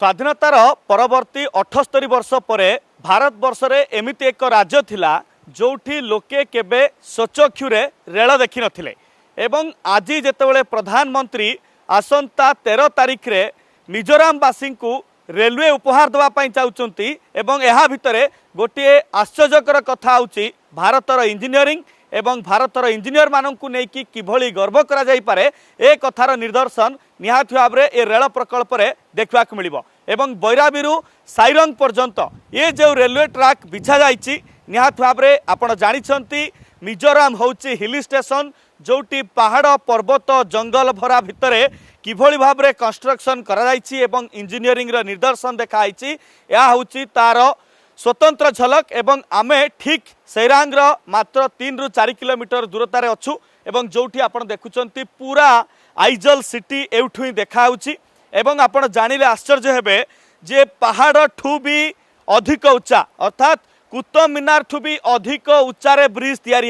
स्वाधीनतार परवर्ती 78 वर्ष पर भारत वर्ष रे एमिति एक राज्य थिला जोठी लोके केबे स्वचक्षुरे रेल देखि नथिले एवं आज जेतेबेले प्रधानमंत्री आसंता 13 तारिख रे मिजोरामवासी को रेलवे उपहार देवा पई चाहुचंती एवं एहा भितरे गोटे आश्चर्यकर कथा होची भारतर इंजीनियरिंग एवं भारतर इंजीनियर मानक नहीं किभली गर्व करा जाई पारे ए कथार निदर्शन निहात भाव में ए रेल प्रकल्प रे देखा मिलिबो एवं बैराबीरु साइरंग पर्यंत ये जो रेलवे ट्रैक बिछा जाइछि निहात भाव में आपण जानिछंती मिजोराम होची हिल स्टेशन जोटी पहाड़ पर्वत जंगल भरा भितरे किभली भाव में कंस्ट्रक्शन करा जाइछि एवं इंजीनियरिंग रो निदर्शन देखाइछि या होची तार स्वतंत्र झलक एवं आमे ठीक सैरांग मात्र 3 ରୁ 4 किलोमीटर दूरतार अच्छु एवं जोठी आपण देखुचंती पूरा आइजल सिटी एठू ही देखाउछि एवं आपण जानिले आश्चर्य हेबे जे पहाड़ ठू भी अधिक उच्चा अर्थात कुतुब मीनार ठू भी अधिक उच्चारे ब्रिज तैयारी